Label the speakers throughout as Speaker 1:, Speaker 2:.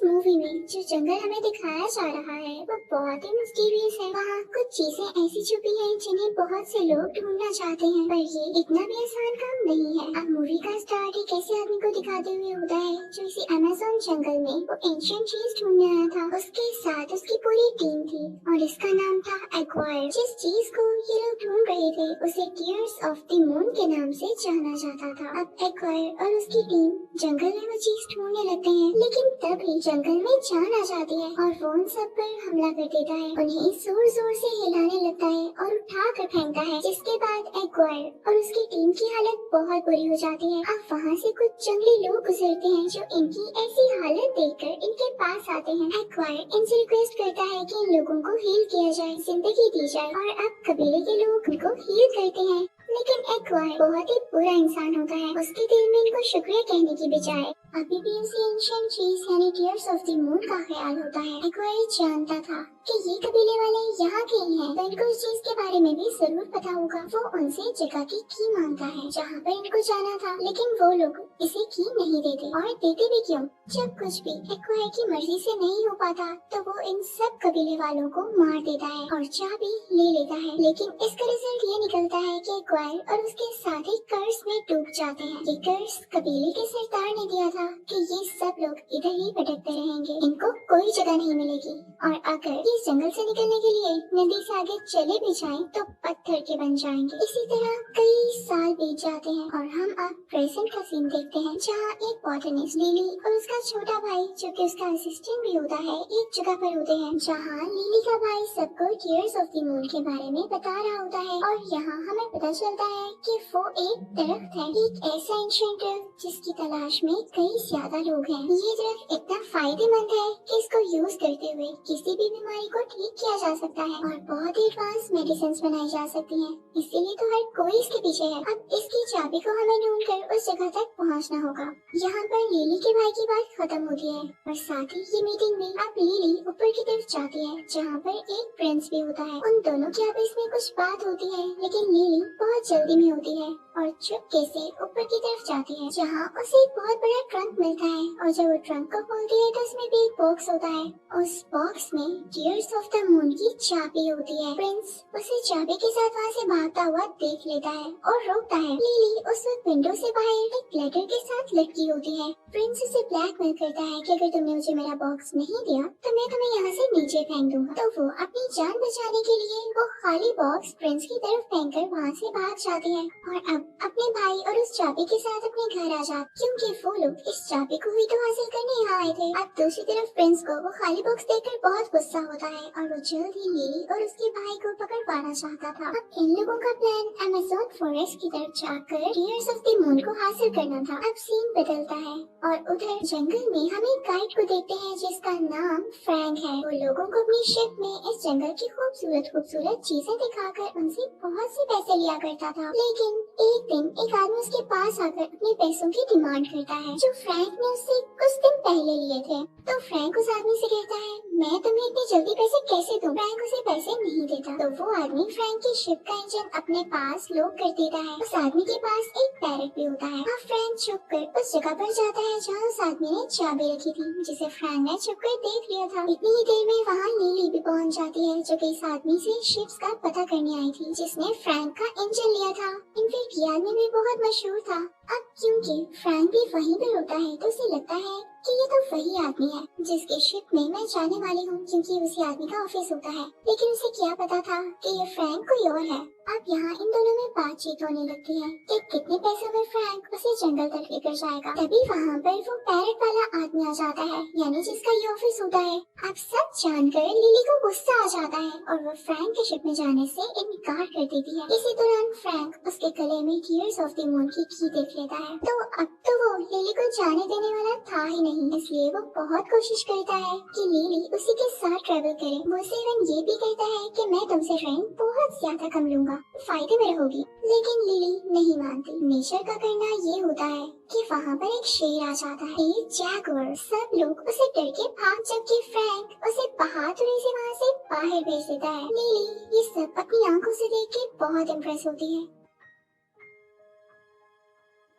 Speaker 1: Movie में जो जंगल हमें दिखाया जा रहा है वो बहुत ही मिस्टीरियस है। वहाँ कुछ चीजें ऐसी छुपी हैं जिन्हें बहुत से लोग ढूंढना चाहते हैं, पर ये इतना भी आसान काम नहीं है। अब मूवी का स्टार्ट एक ऐसे आदमी को दिखाते हुए होता है जो इसी अमेज़न जंगल में वो एंशिएंट चीज ढूंढने आया था। उसके साथ उसकी पूरी टीम थी और इसका नाम था एक्वायर। जिस चीज को ये लोग ढूंढ रहे थे उसे टीयर्स ऑफ द मून के नाम से जाना जाता था। अब एक्वायर और उसकी टीम जंगल में वो चीज ढूंढने लगते हैं, लेकिन तभी जंगल में जान आ जाती है और वो उन सब पर हमला कर देता है। उन्हें जोर जोर से हिलाने लगता है और उठा कर फेंकता है, जिसके बाद एक्वायर और उसकी टीम की हालत बहुत बुरी हो जाती है। अब वहाँ से कुछ जंगली लोग गुजरते हैं जो इनकी ऐसी हालत देखकर इनके पास आते हैं। एक्वायर इनसे रिक्वेस्ट करता है कि इन लोगों को हील किया जाए, जिंदगी दी जाए, और अब कबीले के लोग उनको हील करते हैं। लेकिन एक्वायर बहुत ही बुरा इंसान होता है। उसके दिल में इनको शुक्रिया कहने की बजाय अभी भी उसे एंशिएंट चीज यानी टीयर्स ऑफ द मून का ख्याल होता है। एक्वायर जानता था कि ये कबीले वाले यहाँ के ही हैं, तो इनको इस चीज के बारे में भी जरूर पता होगा। वो उनसे जगह की मांगता है जहाँ पर इनको जाना था, लेकिन वो लोग इसे की नहीं देते, और देते भी क्यों? जब कुछ भी एक्वायर की मर्जी से नहीं हो पाता तो वो इन सब कबीले वालों को मार देता है और चाबी ले लेता है। लेकिन इसका रिजल्ट ये निकलता है कि एक्वायर और उसके साथी कर्स में डूब जाते हैं। ये कर्स कबीले के सरदार ने दिया था कि ये सब लोग इधर ही भटकते रहेंगे, इनको कोई जगह नहीं मिलेगी, और अगर ये जंगल से निकलने के लिए नदी से आगे चले भी जाएं तो पत्थर के बन जाएंगे। इसी तरह कई साल बीत जाते हैं और हम अब प्रेजेंट का सीन देखते हैं, जहाँ एक बॉटनिस्ट लिली और उसका छोटा भाई जो कि उसका असिस्टेंट भी होता है एक जगह पर होते हैं, जहाँ लिली का भाई सबको टीयर्स ऑफ द मून के बारे में बता रहा होता है। और यहाँ हमें पता चलता है कि वो एक दरख्त है, एक ऐसा एंशिएंट दरख्त जिसकी तलाश में कई ज्यादा लोग हैं। ये दरख्त इतना फायदेमंद है कि इसको यूज करते हुए किसी भी बीमारी को ठीक किया जा सकता है और बहुत ही एडवांस मेडिसिन बनाई जा सकती हैं। इसीलिए तो हर कोई इसके पीछे है। अब इसकी चाबी को हमें ढूंढकर उस जगह तक पहुंचना होगा। यहाँ पर लिली के भाई की बात खत्म होती है और साथ ही ये मीटिंग में अब लिली ऊपर की तरफ जाती है, जहाँ पर एक प्रिंस भी होता है। उन दोनों की आपस में कुछ बात होती है, लेकिन लिली बहुत जल्दी में होती है और चुपके से ऊपर की तरफ जाती है, जहाँ उसे एक बहुत बड़ा ट्रंक मिलता है। और जब वो ट्रंक को खोलती है तो उसमें भी एक बॉक्स होता है। उस बॉक्स में टीयर्स ऑफ द मून की चाबी होती है। प्रिंस उसे चाबी के साथ वहाँ से भागता हुआ देख लेता है और रोकता है। लिली उस वक्त विंडो से बाहर एक लेटर के साथ लटकी होती है। प्रिंस उसे ब्लैकमेल करता है कि अगर तुमने मुझे मेरा बॉक्स नहीं दिया तो मैं तुम्हें यहाँ से नीचे फेंक दूंगा। तो वो अपनी जान बचाने के लिए वो खाली बॉक्स प्रिंस की तरफ फेंक कर वहाँ से भाग जाती है और अब अपने भाई और उस चाबी के साथ अपने घर आ जाती, क्योंकि वो लोग इस चाबी को ही तो हासिल करने यहाँ आए थे। अब दूसरी तरफ प्रिंस को वो खाली बॉक्स देखकर बहुत गुस्सा होता है और वो जल्द ही लिली और उसके भाई को पकड़ पाना चाहता था। अब इन लोगों का प्लान अमेज़न फॉरेस्ट की तरफ जाकर टीयर्स ऑफ द मून को हासिल करना था। अब सीन बदलता है और उधर जंगल में हम एक गाइड को देखते हैं जिसका नाम फ्रैंक है। वो लोगों को अपनी शिप में इस जंगल की खूबसूरत चीजें दिखाकर उनसे बहुत से पैसे लिया करता था। लेकिन एक दिन एक आदमी उसके पास आकर अपने पैसों की डिमांड करता है जो फ्रैंक ने उससे कुछ दिन पहले लिए थे। तो फ्रैंक उस आदमी से कहता है, मैं तुम्हें इतनी जल्दी पैसे कैसे दूं? फ्रैंक उसे पैसे नहीं देता। तो वो आदमी फ्रैंक की शिप का इंजन अपने पास लॉक कर देता है। उस आदमी के पास एक पैरेट भी होता है। अब फ्रैंक छुप कर उस जगह पर जाता है जहाँ उस आदमी ने चाबी रखी थी, जिसे फ्रैंक ने छुप कर देख लिया था। इतनी ही देर में वहाँ लिली भी पहुँच जाती है, जो कि इस आदमी से शिप्स का पता करने आई थी जिसने फ्रैंक का इंजन लिया था। इनफैक्ट ये आदमी भी बहुत मशहूर था। अब क्योंकि फ्रैंक भी वहीं पर होता है तो उसे लगता है कि ये तो वही आदमी है जिसके शिप में मैं जाने वाली हूँ, क्योंकि उसी आदमी का ऑफिस होता है। लेकिन उसे क्या पता था कि ये फ्रैंक कोई और है। अब यहाँ इन दोनों में बातचीत होने लगती है कि कितने पैसों में फ्रैंक उसे जंगल तक लेकर जाएगा। तभी वहाँ पर वो पैरेट वाला आदमी आ जाता है, यानी जिसका ये ऑफिस होता है। अब सब जानकर लिली को गुस्सा आ जाता है और वो फ्रैंक के शिप में जाने से इनकार कर देती है। इसी दौरान फ्रैंक उसके गले में टीयर्स ऑफ द मून की देख लेता है। तो अब तो वो लिली को जाने देने वाला था ही नहीं, इसलिए वो बहुत कोशिश करता है कि लिली उसी के साथ ट्रेवल करे। वो उसे इवन ये भी कहता है कि मैं तुमसे रेंट बहुत ज्यादा कम लूंगा, फायदे में रहोगी। लेकिन लिली नहीं मानती। नेचर का करना ये होता है कि वहाँ पर एक शेर आ जाता है, एक जैगुआर। सब लोग उसे डर के भाग, जबकि फ्रैंक उसे बहादुरी से वहाँ से बाहर भेज देता है। लिली ये सब अपनी आंखों से देख के बहुत इम्प्रेस होती है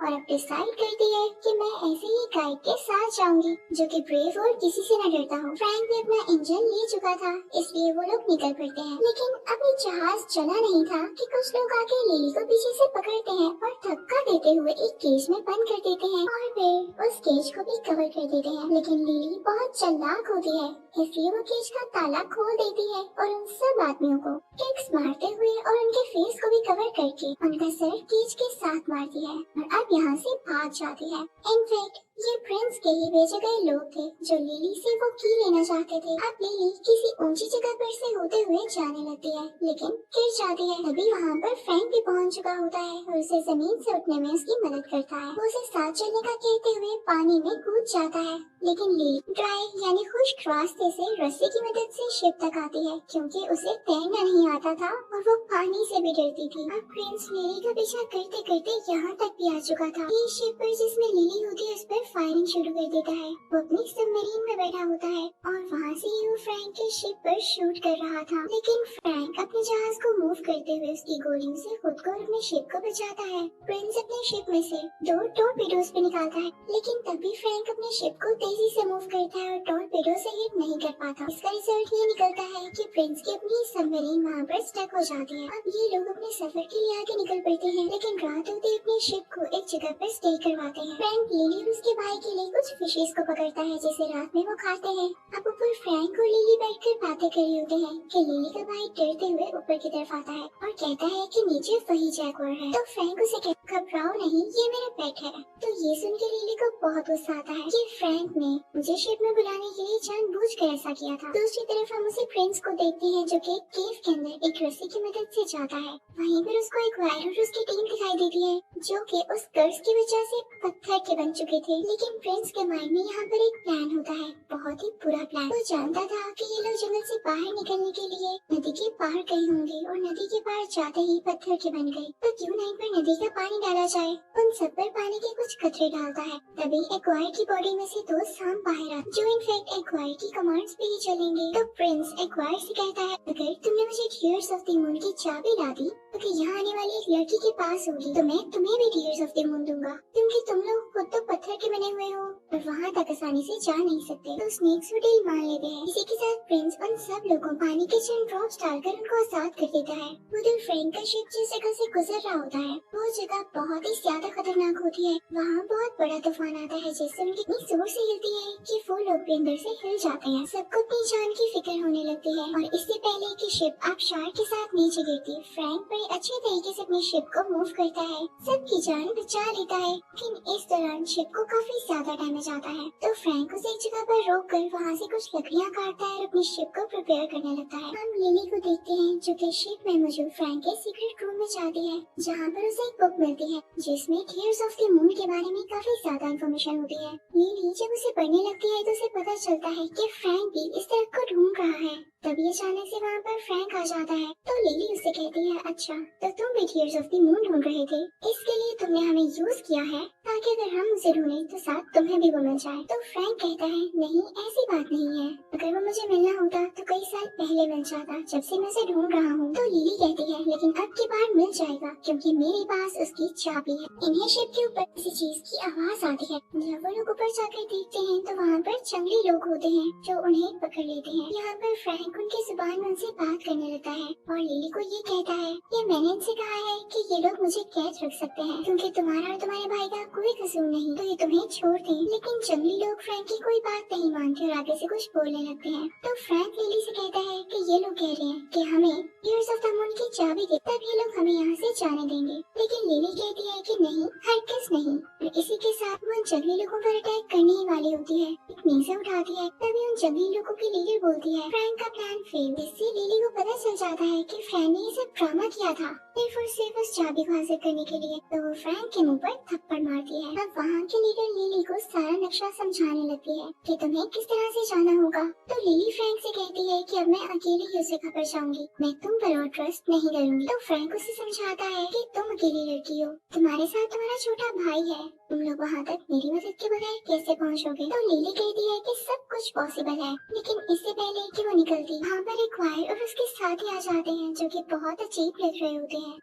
Speaker 1: और अब डिसाइड करती है कि मैं ऐसे ही गाइड के साथ जाऊंगी जो कि ब्रेव और किसी से न डरता हो। फ्रैंक भी अपना इंजन ले चुका था, इसलिए वो लोग निकल पड़ते हैं। लेकिन अभी जहाज चला नहीं था कि कुछ लोग आके लिली को पीछे से पकड़ते हैं और धक्का देते हुए एक केज में बंद कर देते हैं और फिर उस केज को भी कवर कर देते हैं। लेकिन लिली बहुत चालाक होती है, इसलिए वो केज का ताला खोल देती है और उन सब आदमियों को किक्स मारते हुए और उनके फेस को भी कवर करके उनका सर केज के साथ मारती है और अब यहाँ से भाग जाती है। इनफैक्ट ये प्रिंस के ही भेजे गए लोग थे जो लिली से वो की लेना चाहते थे। अब लिली किसी ऊंची जगह पर से होते हुए जाने लगती है, लेकिन गिर जाती है। तभी वहाँ पर फ्रैंक भी पहुँच चुका होता है और उसे जमीन से उठने में उसकी मदद करता है। वो उसे साथ चलने का कहते हुए पानी में कूद जाता है, लेकिन लिली ड्राई यानी खुश्क रास्ते से रस्सी की मदद से शिप तक आती है क्योंकि उसे तैरना नहीं आता था और वो पानी से भी डरती थी। अब प्रिंस लिली का पीछा करते करते यहाँ तक भी आ चुका था। ये शिप पर जिसमें लिली होती है उस पर फायरिंग शुरू कर देता है। वो अपनी सबमरीन में बैठा होता है और वहाँ से ही वो फ्रैंक के शिप पर शूट कर रहा था, लेकिन फ्रैंक अपने जहाज को मूव करते हुए उसकी गोलियों से खुद को और अपने शिप को बचाता है। प्रिंस अपने शिप में से 2 टॉर्पेडोज भी निकालता है, लेकिन तभी फ्रैंक अपने शिप को तेजी से मूव करता है और टॉर्पेडो से हिट नहीं कर पाता। इसका रिजल्ट ये निकलता है कि प्रिंस की अपनी सबमरीन वहाँ पर स्टक हो जाती है। अब ये लोग अपने सफर के लिए आगे निकल पड़ते हैं, लेकिन रात होते अपनी शिप को एक जगह पर स्टे करवाते हैं। फ्रैंक लिली और उसके भाई के लिए कुछ फिशेस को पकड़ता है जिसे रात में वो खाते हैं। अब ऊपर फ्रैंक और लिली बैठकर बातें कर रहे होते हैं कि लिली का भाई डरते हुए ऊपर की तरफ आता है और कहता है कि नीचे वही जैगुआर है। तो फ्रैंक उसे कहता है घबराओ नहीं, ये मेरा पेट है। तो ये सुन के लिली को बहुत गुस्सा आता है कि फ्रैंक ने मुझे शिप में बुलाने के लिए जानबूझकर ऐसा किया था। दूसरी तरफ हम उसे प्रिंस को देखते हैं जो कि एक केव के अंदर एक रस्सी की मदद से जाता है। वहीं पर उसको एक वायर और उसकी टीम दिखाई देती है जो कि उस कर्ज की वजह से पत्थर के बन चुके थे। लेकिन प्रिंस के माइंड में यहाँ पर एक प्लान होता है, बहुत ही बुरा प्लान। वो जानता था कि ये लोग जंगल से बाहर निकलने के लिए नदी के पार गए होंगे और नदी के पार जाते ही पत्थर के बन गए। तो क्यों नहीं पर नदी का पानी डाला जाए। उन सब पर पानी के कुछ कतरे डालता है। तभी एक्वायर की बॉडी में से 2 सांप बाहर आते जो इनफैक्ट एक्वायर की कमांड्स पे ही चलेंगे। तो प्रिंस एक्वायर से कहता है अगर तुमने मुझे टीयर्स ऑफ द मून की चाबी ला दी तो यहाँ आने वाली एक लड़की के पास होगी तो मैं तुम्हें भी टीयर्स ऑफ द मून दूंगा, क्योंकि तुम लोग खुद तो पत्थर के बने हुए हो और वहाँ तक आसानी से जा नहीं सकते। तो स्नेक्स वो डील मान लेते हैं। इसी के साथ प्रिंस उन सब लोगों पानी के चंद ड्रॉप्स डालकर उनको आजाद कर देता है। उधर फ्रैंक का शिप जिस जगह से गुजर रहा होता है वो जगह बहुत ही ज्यादा खतरनाक होती है। वहाँ बहुत बड़ा तूफान आता है जिससे उनकी इतनी जोर से हिलती है कि वो लोग भी अंदर से हिल जाते हैं। सबको अपनी जान की फिक्र होने लगती है और इससे पहले कि शिप आप शार्क के साथ नीचे गिरती, फ्रैंक बड़े अच्छे तरीके से अपनी शिप को मूव करता है, सबकी जान बचा लेता है। लेकिन इस दौरान शिप को काफी ज्यादा डैमेज आता है। तो फ्रैंक उसे एक जगह पर रोक कर वहाँ से कुछ लकड़ियाँ काटता है और अपनी शिप को प्रिपेयर करने लगता है। हम लिली को देखते हैं जो कि शिप में मौजूद फ्रैंक के सीक्रेट रूम में जाती है जहाँ पर उसे एक बुक मिलती है जिसमें टीयर्स ऑफ द मून के बारे में काफी ज्यादा इंफॉर्मेशन होती है। लिली जब उसे पढ़ने लगती है तो उसे पता चलता है कि फ्रैंक भी इस तरह को ढूंढ रहा है। तभी अचानक से वहाँ पर फ्रैंक आ जाता है। तो लिली उससे कहती है अच्छा तो तुम भी टीयर्स ऑफ द मून ढूंढ रहे थे, इसके लिए तुमने हमें यूज किया है ताकि अगर हम उसे ढूंढे तो साथ तुम्हें भी वो मिल जाए। तो फ्रैंक कहता है नहीं ऐसी बात नहीं है, अगर वो मुझे मिलना होता तो कई साल पहले मिल जाता जब से मैं उसे ढूंढ रहा हूँ। तो लिली कहती है लेकिन अब की बार मिल जाएगा क्योंकि मेरे पास उसकी चाबी है। इन्हें शिप के ऊपर किसी चीज की आवाज आती है। जब वो लोग ऊपर जाकर देखते हैं तो वहाँ पर जंगली लोग होते हैं जो उन्हें पकड़ लेते हैं। यहाँ पर फ्रैंक उनकी जुबान में उनसे बात करने लगता है और लिली को ये कहता है कि मैंने इनसे कहा है कि ये लोग मुझे कैद रख सकते हैं क्योंकि तुम्हारा और तुम्हारे भाई का कोई कसूर नहीं, तो ये तुम्हें छोड़ दें। लेकिन जंगली लोग फ्रैंक की कोई बात नहीं मानते और आगे से कुछ बोलने लगते हैं। तो फ्रैंक लिली से कहता है कि ये लोग कह रहे हैं कि हमें टीयर्स ऑफ द मून की चाबी दे तब ये लोग हमें यहाँ से जाने देंगे। लेकिन लिली कहती है कि नहीं हरगिज़ नहीं। और इसी के साथ वो जंगली लोगों पर अटैक करने ही वाली होती है। एक मीज़ा उठाती है तभी उन जंगली लोगों की लीडर बोलती है फ्रैंक का प्लान फेल। इससे लिली को पता चल जाता है कि फ्रैंक ने ये सब ड्रामा किया था सिर्फ उस चाबी को हासिल करने के लिए। तो वो फ्रैंक के मुंह पर थप्पड़ मारती है। अब वहाँ की लीडर लिली को सारा नक्शा समझाने लगती है कि तुम्हें किस तरह से जाना होगा। तो लिली फ्रैंक से कहती है कि अब मैं अकेली ही उस जगह पर जाऊंगी, मैं तुम पर और ट्रस्ट नहीं करूंगी। तो फ्रैंक उसे समझाता है कि तुम अकेली लड़की हो, तुम्हारे साथ तुम्हारा छोटा भाई है, तुम लोग वहाँ तक मेरी मदद के बगैर कैसे पहुँचोगे। तो लिली कहती है कि सब कुछ पॉसिबल है। लेकिन इससे पहले कि वो निकलती वहाँ पर एक वायर और उसके साथी आ जाते हैं जो कि बहुत अजीब लग रहे होते हैं।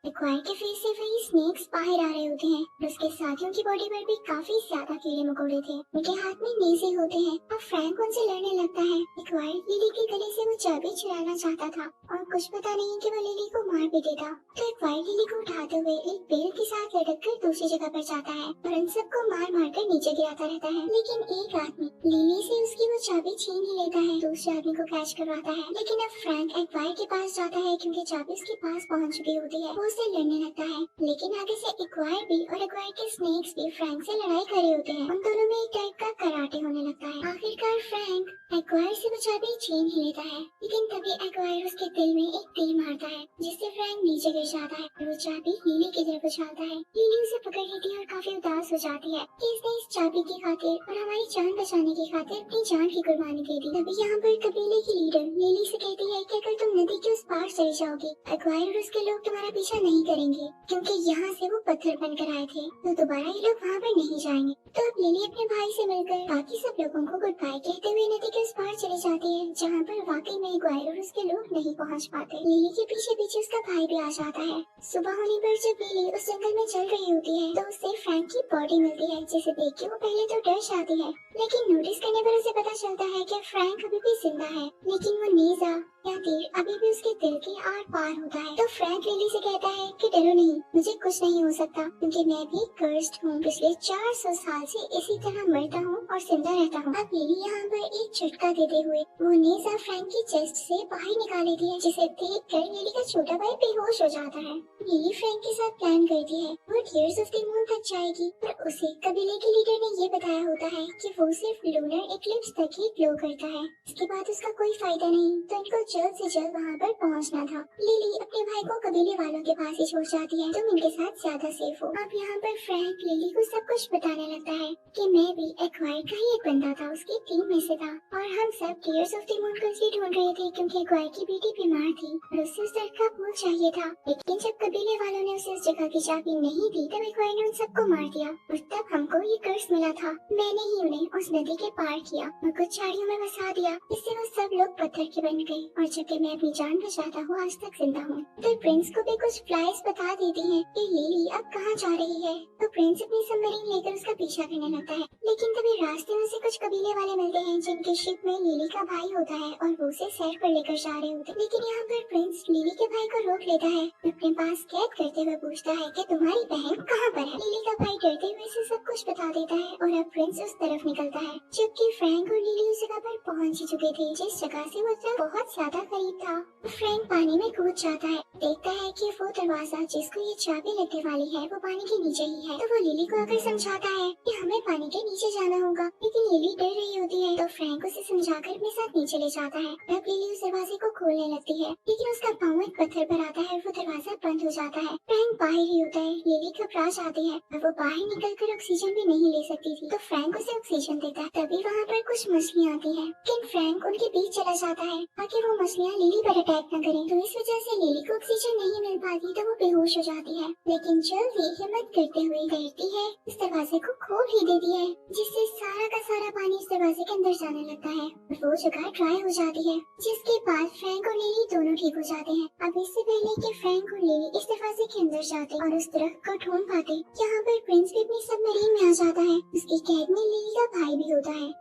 Speaker 1: एक्वायर के फेस से वही स्नेक्स बाहर आ रहे होते हैं और उसके साथियों की बॉडी पर भी काफी ज्यादा कीड़े मकोड़े थे। उनके हाथ में नेज़े होते हैं। अब फ्रैंक उनसे लड़ने लगता है। एक्वायर लिली के गले से वो चाबी चुराना चाहता था और कुछ पता नहीं कि वो लिली को मार भी देता। तो एक्वायर लिली को उठाते हुए एक पेड़ के साथ लटक कर दूसरी जगह पर जाता है और उन सबको मार मार कर नीचे गिराता रहता है। लेकिन एक आदमी लिली से उसकी वो चाबी छीन ही लेता है, दूसरे आदमी को कैच करवाता है। लेकिन अब फ्रैंक एक्वायर के पास जाता है क्योंकि चाबी उसके पास पहुंच चुकी होती है। वो उससे लड़ने लगता है, लेकिन आगे से एक्वायर भी और एक्वायर के स्नेक्स भी फ्रैंक से लड़ाई कर रहे होते हैं। उन दोनों में एक टाइप का कराटे होने लगता है। आखिरकार फ्रैंक एक्वायर से वो चाबी छीन ही लेता है, लेकिन तभी एक्वायर उसके दिल में एक तीर मारता है जिससे फ्रैंक नीचे गिर जाता है और वो चाबी लिली की तरफ उछालता है। लिली उसे पकड़ लेती है और काफी उदास हो जाती है कि इसने इस चाबी की खातिर और हमारी जान बचाने की खातिर अपनी जान की कुर्बानी दे दी। तभी यहाँ पर कबीले की लीडर लिली से कहती है कि अगर तुम नदी के उस पार चली जाओगी, एक्वायर और उसके लोग तुम्हारा पीछा नहीं करेंगे क्योंकि यहाँ से वो पत्थर बनकर आए थे, तो दोबारा ये लोग वहाँ पर नहीं जाएंगे। तो अब लिली अपने भाई से मिलकर बाकी सब लोगों को गुड बाय कहते हुए नदी के उस पार चली जाती है जहाँ पर वाकई में एक्वायर और उसके लोग नहीं पहुँच पाते। लिली के पीछे पीछे उसका भाई भी आ जाता है। सुबह होने पर जब लिली उस जंगल में चल रही होती है तो उससे फ्रैंक की बॉडी मिलती है, जिसे देख के वो पहले तो डर जाती है, लेकिन नोटिस करने पर उसे पता चलता है कि फ्रैंक अभी भी जिंदा है, लेकिन वो नेज़ा या तीर अभी भी उसके दिल के आर पार होता है। तो फ्रैंक लिली से कहता है कि डरो नहीं, मुझे कुछ नहीं हो सकता क्योंकि मैं भी कर्स्ड हूँ। पिछले 400 साल से इसी तरह मरता हूँ और जिंदा रहता हूँ। अब लिली यहाँ पर एक झटका देते हुए वो नेज़ा फ्रैंक की चेस्ट से बाहर निकाल लेती है, जिसे देख कर लिली का छोटा भाई बेहोश हो जाता है। लिली फ्रैंक के साथ प्लान करती है वो टीयर्स ऑफ द मून तक जाएगी, पर उसे कबीले के लीडर ने ये बताया होता है कि वो सिर्फ लूनर इक्लिप्स तक ही ग्लो करता है, इसके बाद उसका कोई फायदा नहीं। तो इनको जल्द से जल्द वहाँ पर पहुँचना था। लिली अपने भाई को कबीले वालों के पास ही छोड़ जाती है, तुम इनके साथ ज्यादा सेफ हो। अब यहाँ पर फ्रैंक लिली को सब कुछ बताने लगता है कि मैं भी एक्वायर का ही एक बंदा था, उसकी टीम में से था और हम सब टीयर्स ऑफ द मून को इसलिए ढूंढ रहे थे क्योंकि एक्वायर की बेटी बीमार थी और उसे उस दर्द का फूल चाहिए था। लेकिन जब कबीले वालों ने उसे उस जगह की चाबी नहीं दी तब एक्वायर ने उन सबको मार दिया और तब हमको ये कर्स मिला था। मैंने ही उन्हें उस नदी के पार किया और कुछ झाड़ियों में बसा दिया, इससे वो सब लोग पत्थर के बन गए और जबकि मैं अपनी जान बचाता हूँ आज तक जिंदा हूँ। तो प्रिंस को भी कुछ फ्लाइज बता देती हैं कि लिली अब कहाँ जा रही है। तो प्रिंस अपनी सबमरीन लेकर उसका पीछा करने लगता है, लेकिन तभी रास्ते में से कुछ कबीले वाले मिलते हैं जिनकी शिप में लिली का भाई होता है और वो उसे सैर पर लेकर जा रहे होते हैं। लेकिन यहाँ पर प्रिंस लिली के भाई को रोक लेता है, अपने पास कैद करते हुए पूछता है कि तुम्हारी बहन कहाँ पर है। लिली का भाई डरते हुए उसे सब कुछ बता देता है और अब प्रिंस उस तरफ निकलता है, जबकि फ्रैंक और लिली उस जगह पर पहुँच ही चुके थे जिस जगह से वो बहुत ज्यादा करीब था। फ्रैंक पानी में कूद जाता है, देखता है कि वो दरवाजा जिसको ये चाबी लगने वाली है वो पानी के नीचे ही है। तो वो लिली को आकर समझाता है कि हमें पानी के नीचे जाना होगा, लेकिन लिली डर रही होती है। तो फ्रैंक उसे समझाकर अपने साथ नीचे ले जाता है। तब लिली उस दरवाजे को खोलने लगती है, लेकिन उसका पाँव एक पत्थर पर आता है, वो दरवाजा बंद हो जाता है। फ्रैंक बाहर ही होता है, लिली घबरा जाती है और वो बाहर निकलकर ऑक्सीजन भी नहीं ले सकती थी, तो फ्रैंक उसे ऑक्सीजन देता है। तभी वहाँ पर कुछ मछलियाँ आती है, लेकिन फ्रैंक उनके बीच चला जाता है ताकि वो मछलियाँ लिली पर अटैक न करें। तो इस वजह से लिली को ऑक्सीजन नहीं मिल पाती, तो वो बेहोश हो जाती है। लेकिन जल्द ही हिम्मत करते हुए डरती है, इस दरवाजे को खोल ही देती है, जिससे सारा का सारा पानी इस दरवाजे के अंदर जाने लगता है और वो जगह ड्राई हो जाती है, जिसके बाद फ्रैंक और लिली दोनों ठीक हो जाते हैं। अब इससे पहले कि फ्रैंक और लिली इस दरवाजे के अंदर जाते और उस दरख्त को ढूंढ पाते, यहाँ पर प्रिंस भी अपनी सबमरीन में आ जाता है। उसकी कैद में लिली का भाई भी होता है।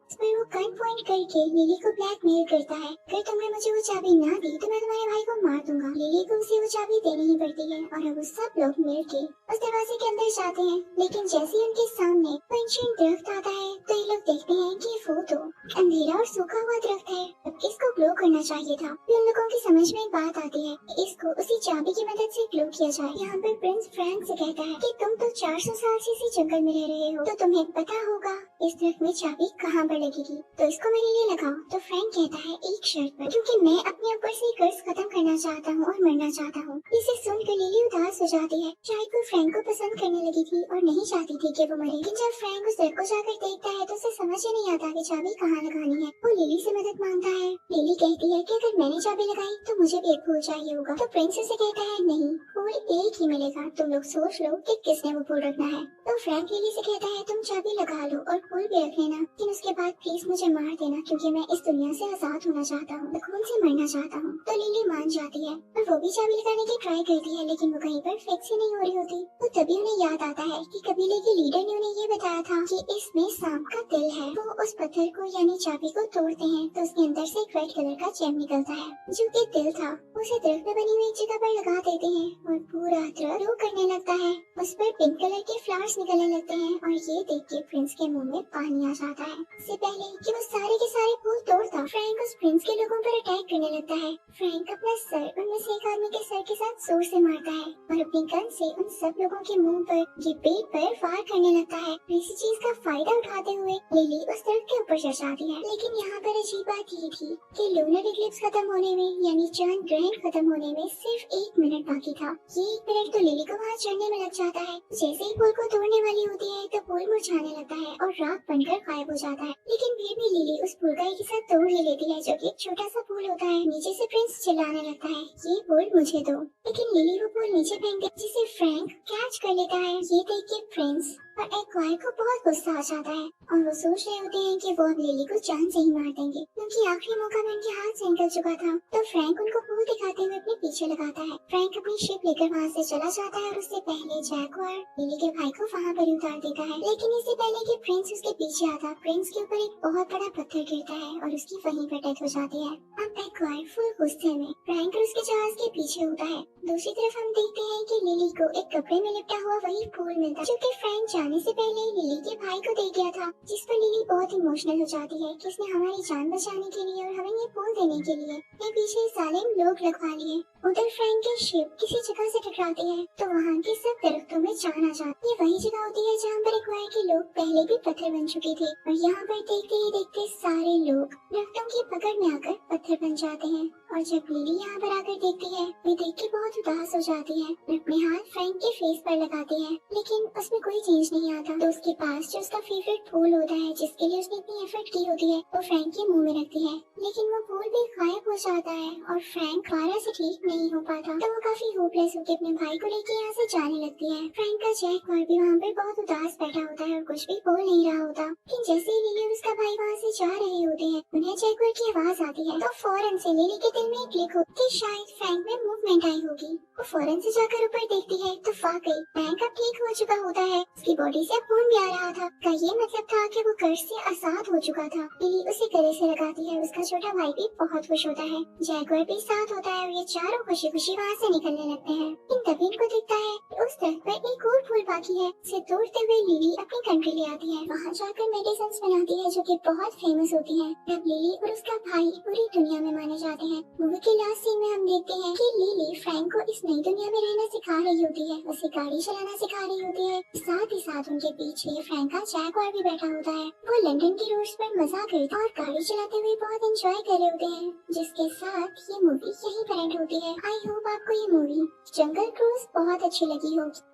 Speaker 1: पर वो गन पॉइंट करके लिली को ब्लैकमेल करता है, अगर तुमने मुझे वो चाबी ना दी तो मैं तुम्हारे भाई को मार दूंगा। लिली को उसे वो चाबी देनी ही पड़ती है और अब सब लोग मिलके उस दरवाजे के अंदर जाते हैं। लेकिन जैसे ही उनके सामने वो एंशिएंट दरख्त आता है तो ये लोग देखते हैं कि वो तो अंधेरा और सूखा हुआ दरख्त है, अब इसको ग्लो करना चाहिए था। फिर उन लोगों की समझ में एक बात आती है कि इसको उसी चाबी की मदद से ग्लो किया जाए। यहाँ पर प्रिंस फ्रैंक से कहता है कि तुम तो 400 साल से इसी जंगल में रह रहे हो, तो तुम्हें पता होगा इस दरख्त में चाबी कहाँ पर लगेगी, तो इसको मेरे लिए लगाओ। तो फ्रैंक कहता है एक शर्त पर, क्योंकि मैं अपने ऊपर से कर्ज खत्म करना चाहता हूँ और मरना चाहता हूँ। इसे सुनकर लिली उदास हो जाती है, शायद वो फ्रैंक को पसंद करने लगी थी और नहीं चाहती थी कि वो मरे। लेकिन जब फ्रैंक उस दरख्त को जाकर देखता है तो उसे समझ ही नहीं आता कि चाबी कहाँ लगानी है। वो लिली से मदद मांगता है। लिली कहती है कि अगर मैंने चाबी लगाई तो मुझे भी एक फूल चाहिए होगा। तो प्रिंस से कहता है नहीं, फूल एक ही मिलेगा, तुम लोग सोच लो कि किसने वो फूल रखना है। तो तो फ्रैंक लिली से कहता है तुम चाबी लगा लो और फूल भी रख लेना, लेकिन उसके बाद प्लीज मुझे मार देना क्योंकि मैं इस दुनिया से आजाद होना चाहता हूँ, मैं खून से मरना चाहता हूँ। तो लिली मान जाती है और वो भी चाबी लगाने की ट्राई करती है, लेकिन वो कहीं पर फिक्स ही नहीं हो रही होती। तो तभी उन्हें याद आता है कि कबीले के लीडर ने उन्हें ये बताया था कि इसमें सांप का दिल है। वो उस पत्थर को यानी चाबी को तोड़ते हैं तो उसके अंदर से एक रेड कलर का जेम निकलता है जो कि दिल था। उसे दरख्त में बनी हुई एक जगह पर लगा देते हैं और पूरा दरख्त ग्लो करने लगता है। उस पर पिंक कलर के फ्लावर्स निकलने लगते हैं और ये देख के प्रिंस के मुंह में पानी आ जाता है। इससे पहले कि वो सारे के सारे फूल तोड़ता, फ्रैंक उस प्रिंस के लोगों पर अटैक करने लगता है। फ्रैंक अपना सर उनमें से एक आदमी के सर के साथ जोर से मारता है और अपनी गन से उन सब लोगों के मुंह पर ये पेट पर फायर करने लगता है। इसी चीज का फायदा उठाते हुए लिली उस दरख्त के ऊपर चढ़ जाती है। लेकिन यहाँ पर अजीब बात ये थी कि लूनर इक्लिप्स खत्म होने में यानी चांद ग्रहण खत्म होने में सिर्फ 1 मिनट बाकी था। ये 1 मिनट तो लिली को वहाँ चढ़ने में लग जाता है। जैसे ही पुल को तोड़ने वाली होती है तो पुल मुरझाने लगता है और राख बनकर गायब हो जाता है। लेकिन फिर भी लिली उस पुल का एक हिस्सा तोड़ ही लेती है जो कि एक छोटा सा पुल होता है। नीचे से प्रिंस चिल्लाने लगता है ये पुल मुझे दो, लेकिन लिली वो पुल नीचे फेंक देती है जिसे फ्रैंक कैच कर लेता है। ये देख के प्रिंस और एक्वायर को बहुत गुस्सा आ जाता है और वो सोच रहे होते हैं कि वो अब लिली को जान से ही मार देंगे क्योंकि आखिरी मौका में उनके हाथ से निकल चुका था। तो फ्रैंक उनको पुल दिखाते हुए अपने पीछे लगाता है। फ्रैंक अपनी शिप लेकर वहाँ से चला जाता है और उससे पहले जैगुआर लिली के भाई को वहाँ पर उतार देता है। लेकिन इससे पहले कि प्रिंस उसके पीछे आता, प्रिंस के ऊपर एक बहुत बड़ा पत्थर गिरता है और उसकी वहीं पर डेथ हो जाती है। अब एक्वायर फुल गुस्से में फ्रैंक और उसके जहाज के पीछे होता है। दूसरी तरफ हम देखते हैं कि लिली को एक कपड़े में लिपटा हुआ वही फूल मिलता है जो कि फ्रैंक जाने से पहले लिली के भाई को दे गया था, जिस पर लिली बहुत इमोशनल हो जाती है कि उसने हमारी जान बचाने के लिए और हमें ये फूल देने के लिए ये पीछे जालिम लोग लगवा लिए। उधर फ्रैंक की शिप किसी जगह से टकराती है तो वहाँ के सब दरख्तों में जान आ जाती है। ये वही जगह होती है जहाँ पर एक्वायर के लोग पहले भी पत्थर बन चुके थे और यहाँ पर देखते ही देखते सारे लोग दरख्तों की पकड़ में आकर पत्थर बन जाते हैं। और जब लिली यहाँ पर आकर देखती है वे देख के बहुत उदास हो जाती है और अपने हाथ फ्रैंक के फेस पर लगाती है, लेकिन उसमें कोई चेंज नहीं आता। तो उसके पास जो उसका फेवरेट फूल होता है जिसके लिए उसने इतनी एफर्ट की होती है वो फ्रैंक के मुंह में रखती है, लेकिन वो फूल भी गायब हो जाता है और फ्रैंक दोबारा से ठीक नहीं हो पाता। तो वो काफी होपलेस होकर अपने भाई को लेके यहाँ से जाने लगती है। फ्रैंक का जैगुआर भी वहाँ पर बहुत उदास बैठा होता है और कुछ भी बोल नहीं रहा होता। लेकिन जैसे ही लिली और उसका भाई वहाँ से जा रहे होते हैं उन्हें जैगुआर की आवाज आती है। तो फौरन से लिली के दिल में एक क्लिक होती है कि शायद फ्रैंक में मूवमेंट आई होगी। वो फौरन से जाकर ऊपर देखती है तो वाकई फ्रैंक अब ठीक हो चुका होता है, उसकी बॉडी से खून भी आ रहा था। का ये मतलब था कि वो कर्ज से आजाद हो चुका था। लिली उसे गले से लगाती है, उसका छोटा भाई भी बहुत खुश होता है, जैगुआर भी साथ होता है और ये चारों खुशी खुशी वहाँ से निकलने लगते हैं। इन तभी इनको दिखता है कि उस दरख्त पर एक और फूल बाकी है। उसे तोड़ते हुए लिली अपनी कंट्री ले आती है, वहाँ जाकर मेडिसिन बनाती है जो कि बहुत फेमस होती है। तब लिली और उसका भाई पूरी दुनिया में माने जाते हैं। मूवी के लास्ट सीन में हम देखते हैं कि लिली फ्रैंक को इस नई दुनिया में रहना सिखा रही होती है, उसे गाड़ी चलाना सिखा रही होती है। साथ ही साथ उनके पीछे फ्रैंक का जैगुआर भी बैठा होता है। वो लंदन की रोड्स पर मजा करते और गाड़ी चलाते हुए बहुत एंजॉय कर रहे होते हैं, जिसके साथ ये मूवी यहीं पर एंड होती है। आई होप आपको ये मूवी जंगल क्रूज बहुत अच्छी लगी होगी।